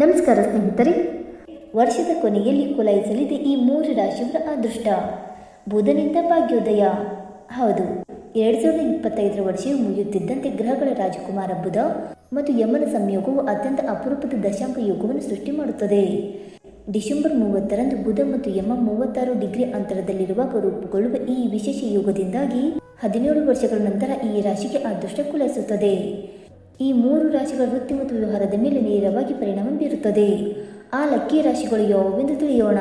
ನಮಸ್ಕಾರ ಸ್ನೇಹಿತರೆ, ವರ್ಷದ ಕೊನೆಯಲ್ಲಿ ಕುಲಾಯಿಸಲಿದೆ ಈ 3 ರಾಶಿಯವರ ಅದೃಷ್ಟ. ಬುಧನಿಂದ ಭಾಗ್ಯೋದಯ. ಹೌದು, 2025ರ ವರ್ಷವು ಮುಗಿಯುತ್ತಿದ್ದಂತೆ ಗ್ರಹಗಳ ರಾಜಕುಮಾರ ಬುಧ ಮತ್ತು ಯಮನ ಸಂಯೋಗವು ಅತ್ಯಂತ ಅಪರೂಪದ ದಶಾಂಕ ಯೋಗವನ್ನು ಸೃಷ್ಟಿ ಮಾಡುತ್ತದೆ. ಡಿಸೆಂಬರ್ 30ರಂದು ಬುಧ ಮತ್ತು ಯಮ 36 ಡಿಗ್ರಿ ಅಂತರದಲ್ಲಿರುವಾಗ ರೂಪುಗೊಳ್ಳುವ ಈ ವಿಶೇಷ ಯೋಗದಿಂದಾಗಿ 17 ವರ್ಷಗಳ ನಂತರ ಈ ರಾಶಿಗೆ ಅದೃಷ್ಟ ಕುಲಾಯಿಸುತ್ತದೆ. ಈ 3 ರಾಶಿಗಳ ವೃತ್ತಿ ಮತ್ತು ವ್ಯವಹಾರದ ಮೇಲೆ ನೇರವಾಗಿ ಪರಿಣಾಮ ಬೀರುತ್ತದೆ. ಆ ಲಕ್ಕಿ ರಾಶಿಗಳು ಯಾವುವೆಂದು ತಿಳಿಯೋಣ.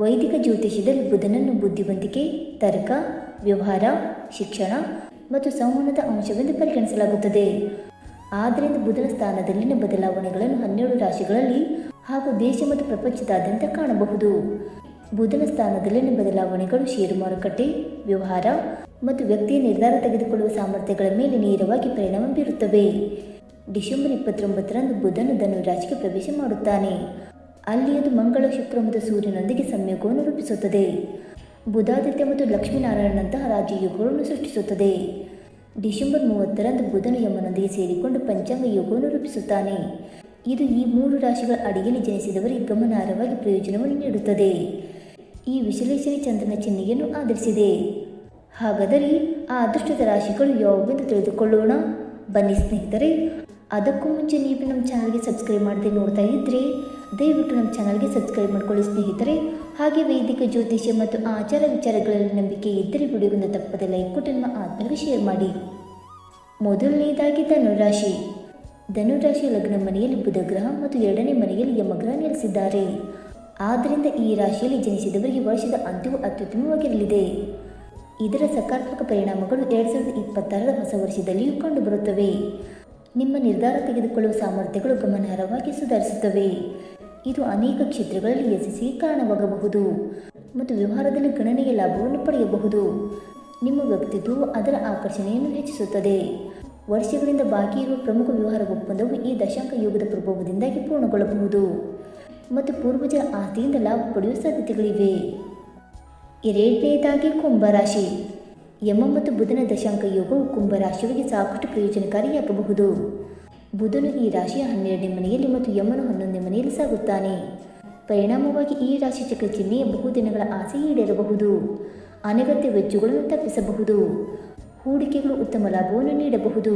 ವೈದಿಕ ಜ್ಯೋತಿಷ್ಯದಲ್ಲಿ ಬುಧನನ್ನು ಬುದ್ಧಿವಂತಿಕೆ, ತರ್ಕ, ವ್ಯವಹಾರ, ಶಿಕ್ಷಣ ಮತ್ತು ಸಂವಹನದ ಅಂಶವೆಂದು ಪರಿಗಣಿಸಲಾಗುತ್ತದೆ. ಆದ್ದರಿಂದ ಬುಧನ ಸ್ಥಾನದಲ್ಲಿನ ಬದಲಾವಣೆಗಳನ್ನು 12 ರಾಶಿಗಳಲ್ಲಿ ಹಾಗೂ ದೇಶ ಮತ್ತು ಪ್ರಪಂಚದಾದ್ಯಂತ ಕಾಣಬಹುದು. ಬುಧನ ಸ್ಥಾನದಲ್ಲಿನ ಬದಲಾವಣೆಗಳು ಷೇರು ಮಾರುಕಟ್ಟೆ, ವ್ಯವಹಾರ ಮತ್ತು ವ್ಯಕ್ತಿಯ ನಿರ್ಧಾರ ತೆಗೆದುಕೊಳ್ಳುವ ಸಾಮರ್ಥ್ಯಗಳ ಮೇಲೆ ನೇರವಾಗಿ ಪರಿಣಾಮ ಬೀರುತ್ತವೆ. ಡಿಸೆಂಬರ್ 29ರಂದು ಬುಧನು ಧನು ರಾಶಿಗೆ ಪ್ರವೇಶ ಮಾಡುತ್ತಾನೆ. ಅಲ್ಲಿ ಅದು ಮಂಗಳ, ಶುಕ್ರ ಮತ್ತು ಸೂರ್ಯನೊಂದಿಗೆ ಸಂಯೋಗವನ್ನು ರೂಪಿಸುತ್ತದೆ. ಬುಧಾದಿತ್ಯ ಮತ್ತು ಲಕ್ಷ್ಮೀನಾರಾಯಣನಂತಹ ರಾಜಯೋಗಗಳನ್ನು ಸೃಷ್ಟಿಸುತ್ತದೆ. ಡಿಸೆಂಬರ್ 30ರಂದು ಬುಧನು ಯಮನೊಂದಿಗೆ ಸೇರಿಕೊಂಡು ಪಂಚಾಂಗ ಯೋಗವನ್ನು ರೂಪಿಸುತ್ತಾನೆ. ಇದು ಈ 3 ರಾಶಿಗಳ ಅಡಿಯಲ್ಲಿ ಜನಿಸಿದವರಿಗೆ ಗಮನಾರ್ಹವಾಗಿ ಪ್ರಯೋಜನವನ್ನು ನೀಡುತ್ತದೆ. ಈ ವಿಶ್ಲೇಷಣೆ ಚಂದ್ರನ ಚಿಹ್ನೆಯನ್ನು ಆಧರಿಸಿದೆ. ಹಾಗಾದರೆ ಆ ಅದೃಷ್ಟದ ರಾಶಿಗಳು ಯಾವುವೆಂದು ತಿಳಿದುಕೊಳ್ಳೋಣ. ಬನ್ನಿ ಸ್ನೇಹಿತರೆ, ಅದಕ್ಕೂ ಮುಂಚೆ ನೀವು ನಮ್ಮ ಚಾನಲ್ಗೆ ಸಬ್ಸ್ಕ್ರೈಬ್ ಮಾಡದೆ ನೋಡ್ತಾ ಇದ್ದರೆ ದಯವಿಟ್ಟು ನಮ್ಮ ಚಾನಲ್ಗೆ ಸಬ್ಸ್ಕ್ರೈಬ್ ಮಾಡ್ಕೊಳ್ಳಿ ಸ್ನೇಹಿತರೆ. ಹಾಗೆ ವೈದಿಕ ಜ್ಯೋತಿಷ್ಯ ಮತ್ತು ಆಚಾರ ವಿಚಾರಗಳಲ್ಲಿ ನಂಬಿಕೆ ಇದ್ದರೆ ವಿಡಿಯೋವನ್ನು ತಪ್ಪದೆ ಲೈಕ್ ಕೊಟ್ಟು ನಿಮ್ಮ ಆತ್ಮರಿಗೆ ಶೇರ್ ಮಾಡಿ. ಮೊದಲನೇದಾಗಿ ಧನುರಾಶಿ. ಧನುರಾಶಿಯ ಲಗ್ನ ಮನೆಯಲ್ಲಿ ಬುಧ ಗ್ರಹ ಮತ್ತು 2ನೇ ಮನೆಯಲ್ಲಿ ಯಮಗ್ರಹ ನೆಲೆಸಿದ್ದಾರೆ. ಆದ್ದರಿಂದ ಈ ರಾಶಿಯಲ್ಲಿ ಜನಿಸಿದವರಿಗೆ ವರ್ಷದ ಅಂತ್ಯವು ಅತ್ಯುತ್ತಮವಾಗಿರಲಿದೆ. ಇದರ ಸಕಾರಾತ್ಮಕ ಪರಿಣಾಮಗಳು 2026ರ ಹೊಸ ವರ್ಷದಲ್ಲಿಯೂ ಕಂಡುಬರುತ್ತವೆ. ನಿಮ್ಮ ನಿರ್ಧಾರ ತೆಗೆದುಕೊಳ್ಳುವ ಸಾಮರ್ಥ್ಯಗಳು ಗಮನಾರ್ಹವಾಗಿ ಸುಧಾರಿಸುತ್ತವೆ. ಇದು ಅನೇಕ ಕ್ಷೇತ್ರಗಳಲ್ಲಿ ಯಶಸ್ಸಿಗೆ ಕಾರಣವಾಗಬಹುದು ಮತ್ತು ವ್ಯವಹಾರದಲ್ಲಿ ಗಣನೀಯ ಲಾಭವನ್ನು ಪಡೆಯಬಹುದು. ನಿಮ್ಮ ವ್ಯಕ್ತಿತ್ವವು ಅದರ ಆಕರ್ಷಣೆಯನ್ನು ಹೆಚ್ಚಿಸುತ್ತದೆ. ವರ್ಷಗಳಿಂದ ಬಾಕಿ ಇರುವ ಪ್ರಮುಖ ವ್ಯವಹಾರ ಒಪ್ಪಂದವು ಈ ದಶಾಂಕ ಯೋಗದ ಪ್ರಭಾವದಿಂದಾಗಿ ಪೂರ್ಣಗೊಳ್ಳಬಹುದು ಮತ್ತು ಪೂರ್ವಜರ ಆಸ್ತಿಯಿಂದ ಲಾಭ ಪಡೆಯುವ ಸಾಧ್ಯತೆಗಳಿವೆ. ಎರಡನೇದಾಗಿ ಕುಂಭರಾಶಿ. ಯಮ ಮತ್ತು ಬುಧನ ದಶಾಂಕ ಯೋಗವು ಕುಂಭರಾಶಿಯವರಿಗೆ ಸಾಕಷ್ಟು ಪ್ರಯೋಜನಕಾರಿಯಾಗಬಹುದು. ಬುಧನು ಈ ರಾಶಿಯ 12ನೇ ಮನೆಯಲ್ಲಿ ಮತ್ತು ಯಮನು 11ನೇ ಮನೆಯಲ್ಲಿ ಸಾಗುತ್ತಾನೆ. ಪರಿಣಾಮವಾಗಿ ಈ ರಾಶಿ ಚಕ್ರ ಚಿಹ್ನೆಯ ಬಹುದಿನಗಳ ಆಸೆ ಈಡೇರಬಹುದು. ಅನಗತ್ಯ ವೆಚ್ಚಗಳನ್ನು ತಪ್ಪಿಸಬಹುದು. ಹೂಡಿಕೆಗಳು ಉತ್ತಮ ಲಾಭವನ್ನು ನೀಡಬಹುದು.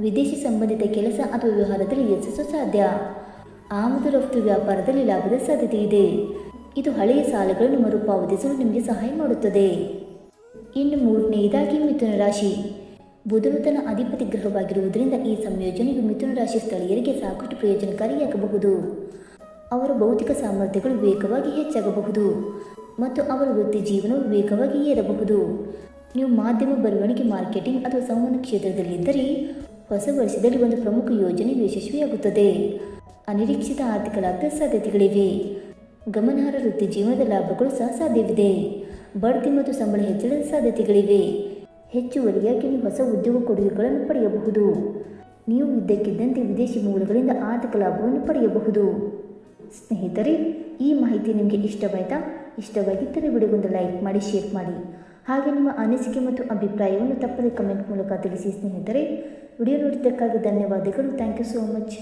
ವಿದೇಶಿ ಸಂಬಂಧಿತ ಕೆಲಸ ಅಥವಾ ವ್ಯವಹಾರದಲ್ಲಿ ಯಶಸ್ಸು ಸಾಧ್ಯ. ಆಮದು ರಫ್ತು ವ್ಯಾಪಾರದಲ್ಲಿ ಲಾಭದ ಸಾಧ್ಯತೆ ಇದೆ. ಇದು ಹಳೆಯ ಸಾಲಗಳನ್ನು ಮರುಪಾವತಿಸಲು ನಿಮಗೆ ಸಹಾಯ ಮಾಡುತ್ತದೆ. ಇನ್ನು ಮೂರನೆಯದಾಗಿ ಮಿಥುನ ರಾಶಿ. ಬುಧನು ತನ್ನ ಅಧಿಪತಿ ಗ್ರಹವಾಗಿರುವುದರಿಂದ ಈ ಸಂಯೋಜನೆಯು ಮಿಥುನ ರಾಶಿ ಸ್ಥಳೀಯರಿಗೆ ಸಾಕಷ್ಟು ಪ್ರಯೋಜನಕಾರಿಯಾಗಬಹುದು. ಅವರ ಭೌತಿಕ ಸಾಮರ್ಥ್ಯಗಳು ವೇಗವಾಗಿ ಹೆಚ್ಚಾಗಬಹುದು ಮತ್ತು ಅವರ ವೃತ್ತಿ ಜೀವನವು ವೇಗವಾಗಿ ಏರಬಹುದು. ನೀವು ಮಾಧ್ಯಮ ಬರವಣಿಗೆ, ಮಾರ್ಕೆಟಿಂಗ್ ಅಥವಾ ಸಂವಹನ ಕ್ಷೇತ್ರದಲ್ಲಿದ್ದರೆ ಹೊಸ ವರ್ಷದಲ್ಲಿ ಒಂದು ಪ್ರಮುಖ ಯೋಜನೆಯು ಯಶಸ್ವಿಯಾಗುತ್ತದೆ. ಅನಿರೀಕ್ಷಿತ ಆರ್ಥಿಕ ಲಾಭದ ಸಾಧ್ಯತೆಗಳಿವೆ. ಗಮನಾರ್ಹ ವೃತ್ತಿ ಜೀವನದ ಲಾಭಗಳು ಸಹ ಸಾಧ್ಯವಿದೆ. ಬಡ್ತಿ ಮತ್ತು ಸಂಬಳ ಹೆಚ್ಚಳದ ಸಾಧ್ಯತೆಗಳಿವೆ. ಹೆಚ್ಚುವರಿಯಾಗಿ ನೀವು ಹೊಸ ಉದ್ಯೋಗ ಕೊಡುಗೆಗಳನ್ನು ಪಡೆಯಬಹುದು. ನೀವು ಇದ್ದಕ್ಕಿದ್ದಂತೆ ವಿದೇಶಿ ಮೂಲಗಳಿಂದ ಆರ್ಥಿಕ ಲಾಭವನ್ನು ಪಡೆಯಬಹುದು. ಸ್ನೇಹಿತರೆ, ಈ ಮಾಹಿತಿ ನಿಮಗೆ ಇಷ್ಟವಾಯಿತಾ? ಇಷ್ಟವಾಗಿದ್ದರೆ ವಿಡಿಯೋಗೊಂದು ಲೈಕ್ ಮಾಡಿ, ಶೇರ್ ಮಾಡಿ. ಹಾಗೆ ನಿಮ್ಮ ಅನಿಸಿಕೆ ಮತ್ತು ಅಭಿಪ್ರಾಯವನ್ನು ತಪ್ಪದೆ ಕಮೆಂಟ್ ಮೂಲಕ ತಿಳಿಸಿ ಸ್ನೇಹಿತರೆ. ವಿಡಿಯೋ ನೋಡಿದ್ದಕ್ಕಾಗಿ ಧನ್ಯವಾದಗಳು. Thank you so much.